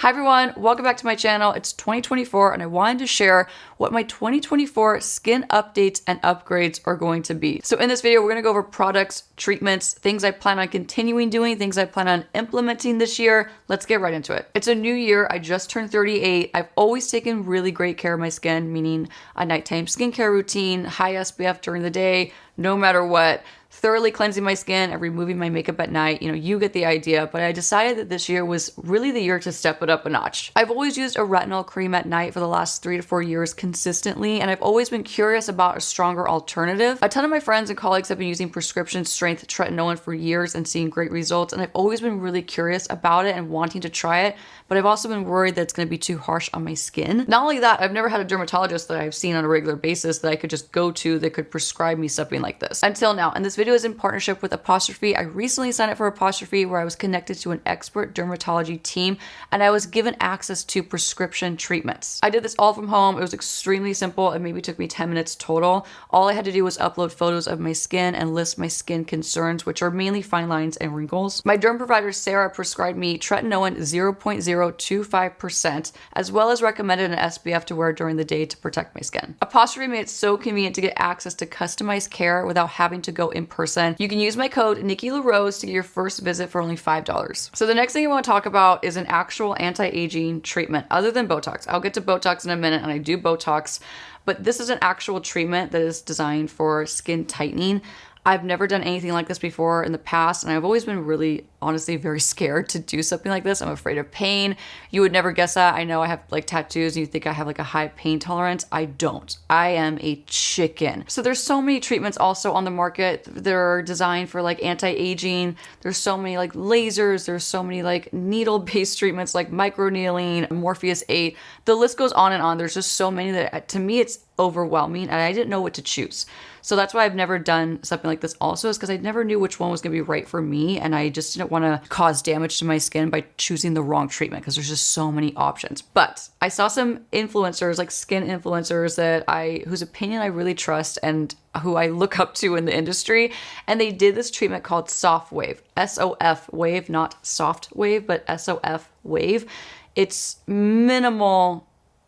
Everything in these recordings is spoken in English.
Hi everyone, welcome back to my channel. It's 2024 and I wanted to share what my 2024 skin updates and upgrades are going to be. So in this video, we're gonna go over products, treatments, things I plan on continuing doing, things I plan on implementing this year. Let's get right into it. It's a new year. I just turned 38. I've always taken really great care of my skin, meaning a nighttime skincare routine, high SPF during the day, no matter what, thoroughly cleansing my skin and removing my makeup at night. You get the idea, but I decided that this year was really the year to step it up a notch. I've always used a retinol cream at night for the last 3 to 4 years consistently, and I've always been curious about a stronger alternative. A ton of my friends and colleagues have been using prescription strength tretinoin for years and seeing great results, and I've always been really curious about it and wanting to try it, but I've also been worried that it's going to be too harsh on my skin. Not only that, I've never had a dermatologist that I've seen on a regular basis that I could just go to that could prescribe me something like this. Until now, and this video is in partnership with Apostrophe. I recently signed up for Apostrophe where I was connected to an expert dermatology team and I was given access to prescription treatments. I did this all from home. It was extremely simple. It maybe took me 10 minutes total. All I had to do was upload photos of my skin and list my skin concerns, which are mainly fine lines and wrinkles. My derm provider, Sarah, prescribed me tretinoin 0.025%, as well as recommended an SPF to wear during the day to protect my skin. Apostrophe made it so convenient to get access to customized care without having to go in person. You can use my code NIKKILAROSE to get your first visit for only $5. So the next thing I want to talk about is an actual anti-aging treatment other than Botox. I'll get to Botox in a minute, and I do Botox, but this is an actual treatment that is designed for skin tightening. I've never done anything like this before in the past, and I've always been really, honestly, very scared to do something like this. I'm afraid of pain. You would never guess that. I know I have like tattoos and you think I have like a high pain tolerance. I don't. I am a chicken. So there's so many treatments also on the market. They're designed for like anti-aging. There's so many like lasers. There's so many like needle-based treatments like microneedling, Morpheus 8. The list goes on and on. There's just so many that to me it's overwhelming and I didn't know what to choose. So that's why I've never done something like this also, is because I never knew which one was going to be right for me, and I just didn't want to cause damage to my skin by choosing the wrong treatment because there's just so many options. But I saw some influencers, like skin influencers whose opinion I really trust and who I look up to in the industry, and they did this treatment called Sofwave, S-O-F wave, not soft wave, but S-O-F wave. It's minimal,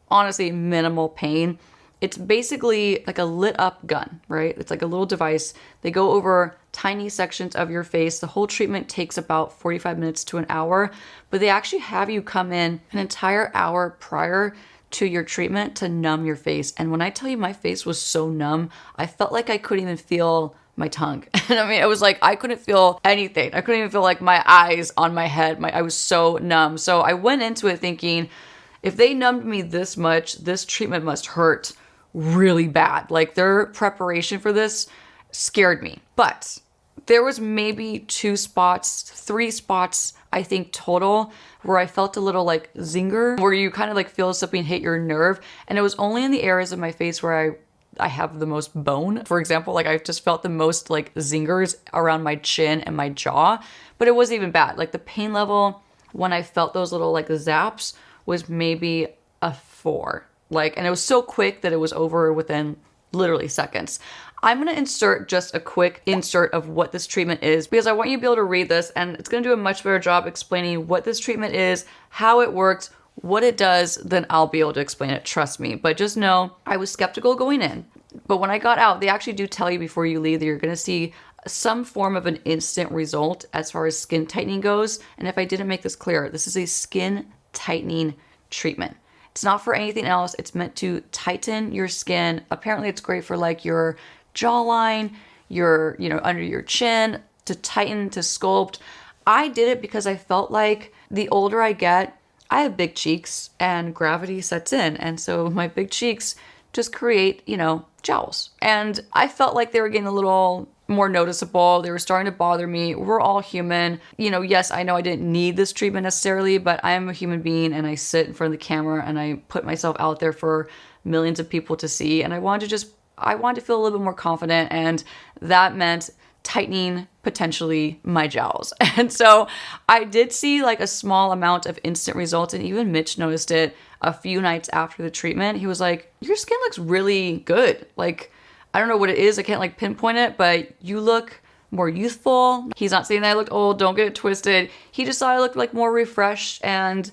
honestly, minimal pain. It's basically like a lit up gun, right? It's like a little device. They go over tiny sections of your face. The whole treatment takes about 45 minutes to an hour, but they actually have you come in an entire hour prior to your treatment to numb your face. And when I tell you my face was so numb, I felt like I couldn't even feel my tongue. And I mean, it was like, I couldn't feel anything. I couldn't even feel like my eyes on my head. I was so numb. So I went into it thinking, if they numbed me this much, this treatment must hurt really bad. Like their preparation for this scared me. But there was maybe 3 spots, I think total, where I felt a little like zinger, where you kind of like feel something hit your nerve. And it was only in the areas of my face where I have the most bone. For example, like I just felt the most like zingers around my chin and my jaw, but it wasn't even bad. Like the pain level when I felt those little like zaps was maybe a 4. And it was so quick that it was over within literally seconds. I'm going to insert just a quick insert of what this treatment is because I want you to be able to read this, and it's going to do a much better job explaining what this treatment is, how it works, what it does, than I'll be able to explain it. Trust me. But just know I was skeptical going in. But when I got out, they actually do tell you before you leave that you're going to see some form of an instant result as far as skin tightening goes. And if I didn't make this clear, this is a skin tightening treatment. It's not for anything else. It's meant to tighten your skin. Apparently it's great for like your jawline, your, under your chin, to tighten, to sculpt. I did it because I felt like the older I get, I have big cheeks and gravity sets in. And so my big cheeks just create, jowls. And I felt like they were getting a little more noticeable. They were starting to bother me. We're all human. Yes, I know I didn't need this treatment necessarily, but I am a human being and I sit in front of the camera and I put myself out there for millions of people to see. And I wanted to feel a little bit more confident, and that meant tightening potentially my jowls. And so I did see like a small amount of instant results, and even Mitch noticed it a few nights after the treatment. He was like, your skin looks really good. Like, I don't know what it is. I can't like pinpoint it, but you look more youthful. He's not saying that I looked old. Don't get it twisted. He just thought I looked like more refreshed and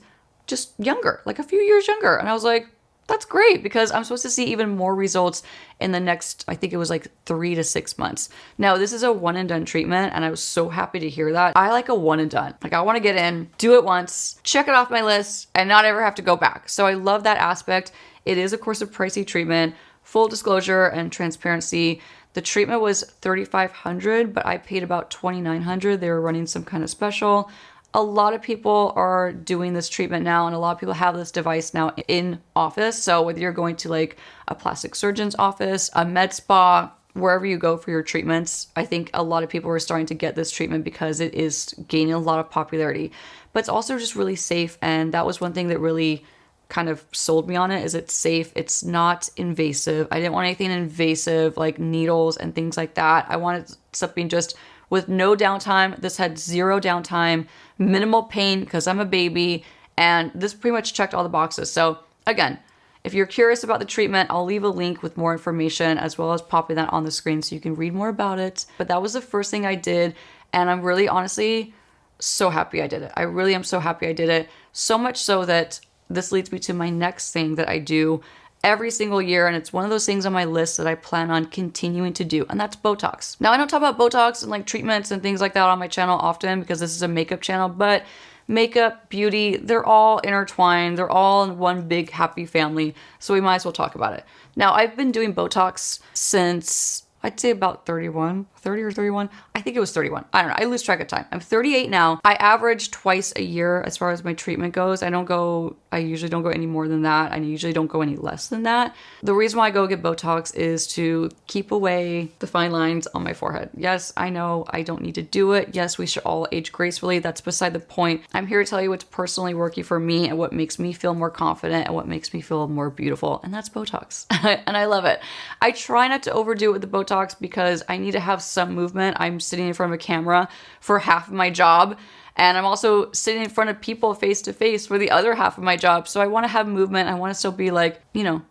just younger, like a few years younger. And I was like, that's great, because I'm supposed to see even more results in the next, I think it was like 3 to 6 months. Now, this is a one and done treatment, and I was so happy to hear that. I like a one and done. Like, I want to get in, do it once, check it off my list, and not ever have to go back. So I love that aspect. It is, of course, a pricey treatment. Full disclosure and transparency, the treatment was $3,500, but I paid about $2,900. They were running some kind of special. A lot of people are doing this treatment now, and a lot of people have this device now in office. So whether you're going to like a plastic surgeon's office, a med spa, wherever you go for your treatments, I think a lot of people are starting to get this treatment because it is gaining a lot of popularity. But it's also just really safe, and that was one thing that really kind of sold me on it, is it's safe. It's not invasive. I didn't want anything invasive like needles and things like that. I wanted something just with no downtime. This had 0 downtime, minimal pain because I'm a baby, and this pretty much checked all the boxes. So again, if you're curious about the treatment, I'll leave a link with more information as well as popping that on the screen so you can read more about it. But that was the first thing I did, and I'm really honestly so happy I did it. I really am so happy I did it. So much so that this leads me to my next thing that I do every single year, and it's one of those things on my list that I plan on continuing to do, and that's Botox. Now, I don't talk about Botox and like treatments and things like that on my channel often because this is a makeup channel, but makeup, beauty, they're all intertwined. They're all in one big happy family, so we might as well talk about it. Now, I've been doing Botox since I'd say about 30 or 31. I think it was 31. I don't know. I lose track of time. I'm 38 now. I average twice a year as far as my treatment goes. I usually don't go any more than that. I usually don't go any less than that. The reason why I go get Botox is to keep away the fine lines on my forehead. Yes, I know I don't need to do it. Yes, we should all age gracefully. That's beside the point. I'm here to tell you what's personally working for me and what makes me feel more confident and what makes me feel more beautiful. And that's Botox. And I love it. I try not to overdo it with the Botox because I need to have some movement. I'm sitting in front of a camera for half of my job, and I'm also sitting in front of people face to face for the other half of my job. So I want to have movement. I want to still be like, you know,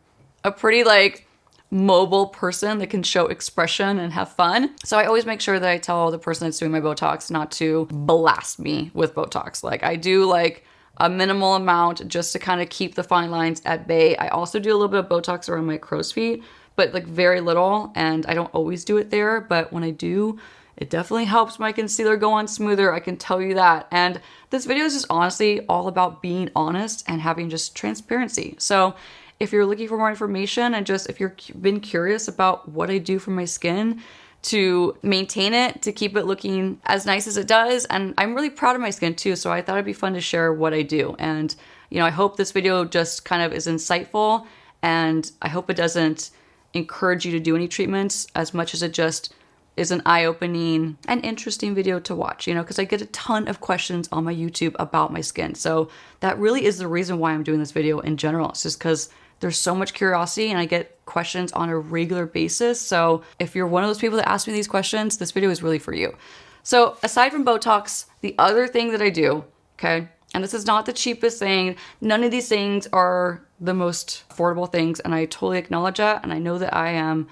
a pretty like mobile person that can show expression and have fun. So I always make sure that I tell the person that's doing my Botox not to blast me with Botox. Like, I do like a minimal amount just to kind of keep the fine lines at bay. I also do a little bit of Botox around my crow's feet, but like very little, and I don't always do it there, but when I do, it definitely helps my concealer go on smoother, I can tell you that. And this video is just honestly all about being honest and having just transparency. So if you're looking for more information and just if you've been curious about what I do for my skin to maintain it, to keep it looking as nice as it does, and I'm really proud of my skin too, so I thought it'd be fun to share what I do. And you know, I hope this video just kind of is insightful, and I hope it doesn't encourage you to do any treatments as much as it just is an eye-opening and interesting video to watch, you know, because I get a ton of questions on my YouTube about my skin. So that really is the reason why I'm doing this video in general. It's just because there's so much curiosity and I get questions on a regular basis. So if you're one of those people that ask me these questions, this video is really for you. So aside from Botox, the other thing that I do, okay, and this is not the cheapest thing. None of these things are the most affordable things, and I totally acknowledge that. And I know that I'm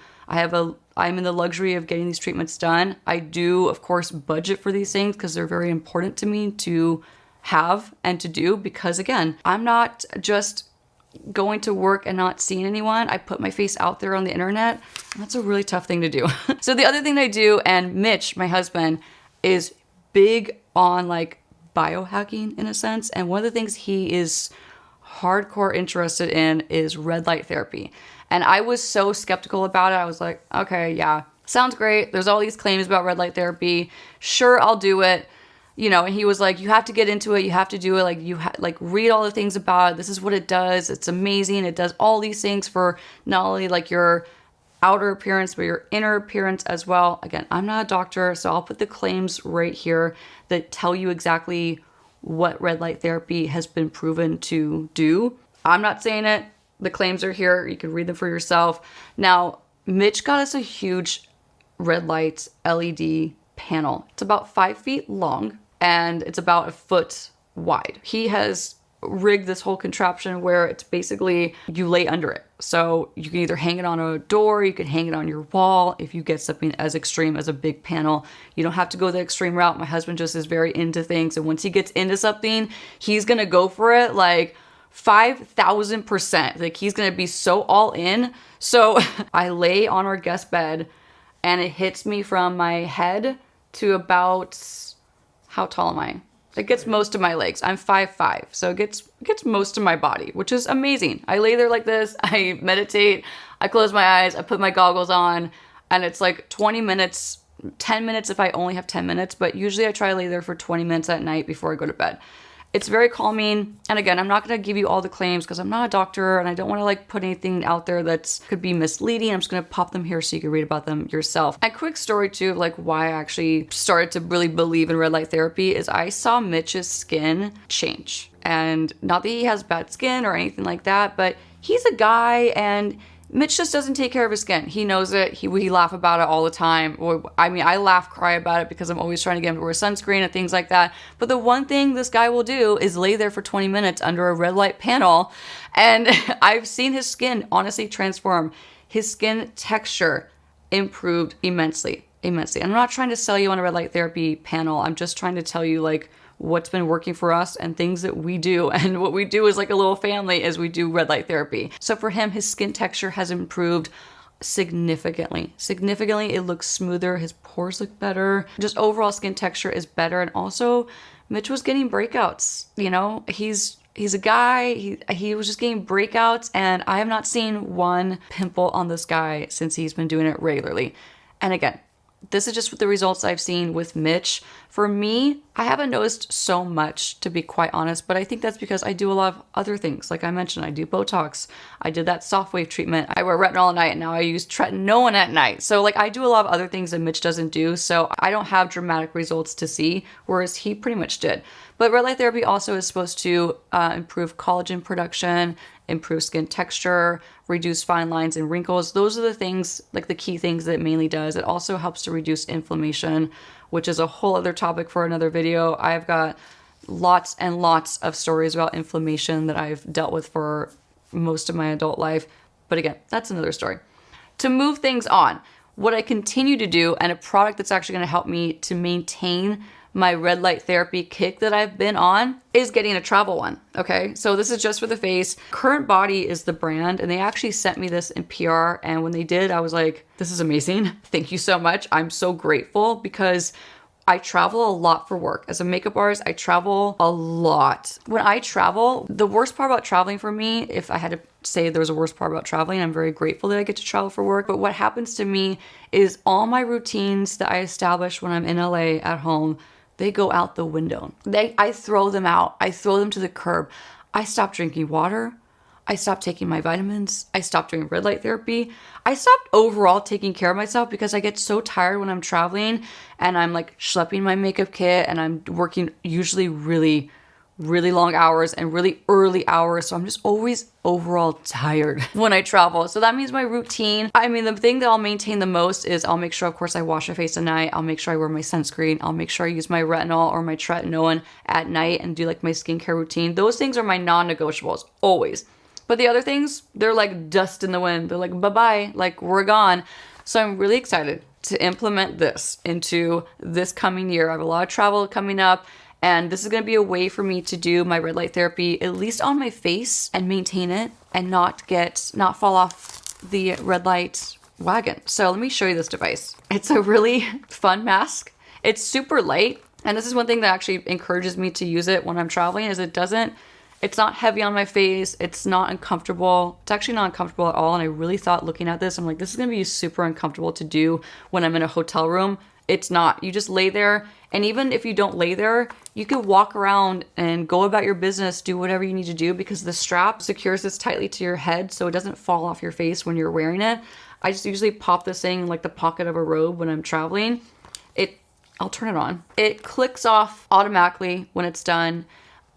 in the luxury of getting these treatments done. I do, of course, budget for these things because they're very important to me to have and to do, because again, I'm not just going to work and not seeing anyone. I put my face out there on the internet, and that's a really tough thing to do. So the other thing that I do, and Mitch, my husband, is big on like biohacking in a sense, and one of the things he is hardcore interested in is red light therapy. And I was so skeptical about it. I was like, okay, yeah, sounds great. There's all these claims about red light therapy. Sure, I'll do it. You know, and he was like, you have to get into it. You have to do it. Like, read all the things about it. This is what it does. It's amazing. It does all these things for not only like your outer appearance, but your inner appearance as well. Again, I'm not a doctor, so I'll put the claims right here that tell you exactly what red light therapy has been proven to do. I'm not saying it. The claims are here. You can read them for yourself. Now, Mitch got us a huge red light LED panel. It's about 5 feet long and it's about a foot wide. He has rigged this whole contraption where it's basically you lay under it. So you can either hang it on a door, you can hang it on your wall. If you get something as extreme as a big panel, you don't have to go the extreme route. My husband just is very into things. And once he gets into something, he's going to go for it like 5,000%. Like he's going to be so all in. So I lay on our guest bed and it hits me from my head to about, how tall am I? It gets most of my legs. I'm 5'5", so it gets most of my body, which is amazing. I lay there like this, I meditate, I close my eyes, I put my goggles on, and it's like 20 minutes, 10 minutes if I only have 10 minutes, but usually I try to lay there for 20 minutes at night before I go to bed. It's very calming. And again, I'm not going to give you all the claims because I'm not a doctor and I don't want to like put anything out there that's could be misleading. I'm just going to pop them here so you can read about them yourself. A quick story too of like why I actually started to really believe in red light therapy is I saw Mitch's skin change. And not that he has bad skin or anything like that, but he's a guy and Mitch just doesn't take care of his skin. He knows it. We laugh about it all the time. I mean, I laugh, cry about it because I'm always trying to get him to wear sunscreen and things like that. But the one thing this guy will do is lay there for 20 minutes under a red light panel. And I've seen his skin honestly transform. His skin texture improved immensely. I'm not trying to sell you on a red light therapy panel. I'm just trying to tell you like what's been working for us and things that we do. And what we do is like a little family is we do red light therapy. So for him, his skin texture has improved significantly. It looks smoother. His pores look better. Just overall skin texture is better. And also Mitch was getting breakouts. You know, he's a guy. He was just getting breakouts and I have not seen one pimple on this guy since he's been doing it regularly. And again, this is just the results I've seen with Mitch. For me, I haven't noticed so much, to be quite honest, but I think that's because I do a lot of other things. Like I mentioned, I do Botox. I did that Sofwave treatment. I wear retinol at night and now I use tretinoin at night. So like I do a lot of other things that Mitch doesn't do. So I don't have dramatic results to see, whereas he pretty much did. But red light therapy also is supposed to improve collagen production, improve skin texture, reduce fine lines and wrinkles. Those are the things, like the key things that it mainly does. It also helps to reduce inflammation, which is a whole other topic for another video. I've got lots and lots of stories about inflammation that I've dealt with for most of my adult life. But again, that's another story. To move things on, what I continue to do and a product that's actually going to help me to maintain my red light therapy kick that I've been on is getting a travel one. Okay, so this is just for the face. Current Body is the brand and they actually sent me this in PR. And when they did, I was like, this is amazing. Thank you so much. I'm so grateful because I travel a lot for work. As a makeup artist, I travel a lot. When I travel, the worst part about traveling for me, if I had to say there was a worst part about traveling, I'm very grateful that I get to travel for work. But what happens to me is all my routines that I establish when I'm in LA at home, they go out the window. I throw them out. I throw them to the curb. I stop drinking water. I stopped taking my vitamins. I stopped doing red light therapy. I stopped overall taking care of myself because I get so tired when I'm traveling and I'm like schlepping my makeup kit and I'm working usually really long hours and really early hours. So I'm just always overall tired when I travel. So that means my routine, I mean, the thing that I'll maintain the most is I'll make sure, of course, I wash my face at night. I'll make sure I wear my sunscreen. I'll make sure I use my retinol or my tretinoin at night and do like my skincare routine. Those things are my non-negotiables, always. But the other things, they're like dust in the wind. They're like, bye-bye, like we're gone. So I'm really excited to implement this into this coming year. I have a lot of travel coming up. And this is going to be a way for me to do my red light therapy, at least on my face, and maintain it and not fall off the red light wagon. So let me show you this device. It's a really fun mask. It's super light. And this is one thing that actually encourages me to use it when I'm traveling is it's not heavy on my face. It's not uncomfortable. It's actually not uncomfortable at all. And I really thought looking at this, I'm like, this is going to be super uncomfortable to do when I'm in a hotel room. It's not. You just lay there. And even if you don't lay there, you can walk around and go about your business, do whatever you need to do because the strap secures this tightly to your head so it doesn't fall off your face when you're wearing it. I just usually pop this thing in like the pocket of a robe when I'm traveling. I'll turn it on. It clicks off automatically when it's done.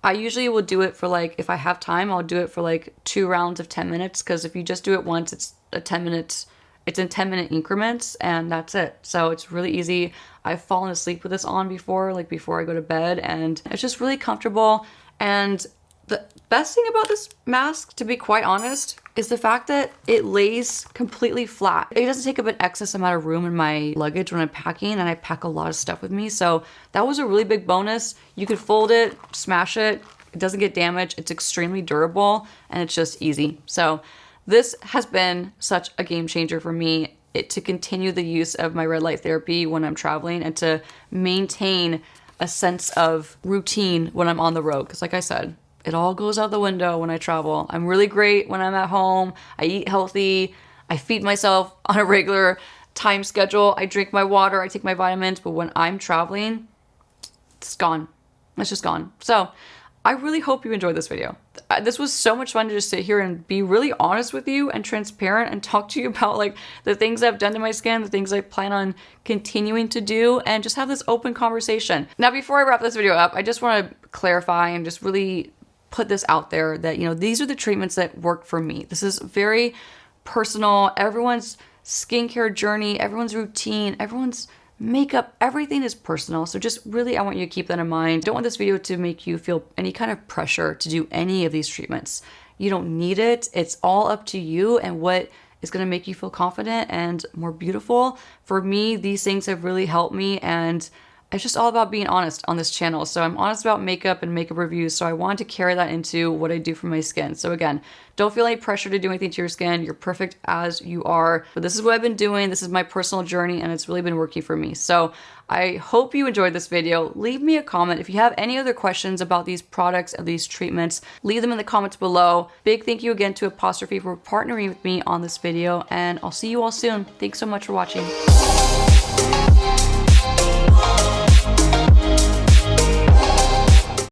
I usually will do it for like, if I have time, I'll do it for like 2 rounds of 10 minutes because if you just do it once, it's in 10-minute increments and that's it. So it's really easy. I've fallen asleep with this on before, like before I go to bed, and it's just really comfortable. And The best thing about this mask, to be quite honest, is the fact that it lays completely flat. It doesn't take up an excess amount of room in my luggage when I'm packing, and I pack a lot of stuff with me. So that was a really big bonus. You could fold it, smash it. It doesn't get damaged. It's extremely durable, and it's just easy. So this has been such a game changer for me to continue the use of my red light therapy when I'm traveling and to maintain a sense of routine when I'm on the road. Because like I said, it all goes out the window when I travel. I'm really great when I'm at home. I eat healthy. I feed myself on a regular time schedule. I drink my water. I take my vitamins. But when I'm traveling, it's gone. It's just gone. So I really hope you enjoyed this video. This was so much fun to just sit here and be really honest with you and transparent and talk to you about like the things I've done to my skin, the things I plan on continuing to do, and just have this open conversation. Now, before I wrap this video up, I just want to clarify and just really put this out there that, you know, these are the treatments that work for me. This is very personal. Everyone's skincare journey, everyone's routine, everyone's makeup, everything is personal. So just really, I want you to keep that in mind. Don't want this video to make you feel any kind of pressure to do any of these treatments. You don't need it. It's all up to you and what is going to make you feel confident and more beautiful. For me, these things have really helped me, and it's just all about being honest on this channel. So I'm honest about makeup and makeup reviews. So I wanted to carry that into what I do for my skin. So again, don't feel any pressure to do anything to your skin. You're perfect as you are. But this is what I've been doing. This is my personal journey, and it's really been working for me. So I hope you enjoyed this video. Leave me a comment. If you have any other questions about these products and these treatments, leave them in the comments below. Big thank you again to Apostrophe for partnering with me on this video, and I'll see you all soon. Thanks so much for watching.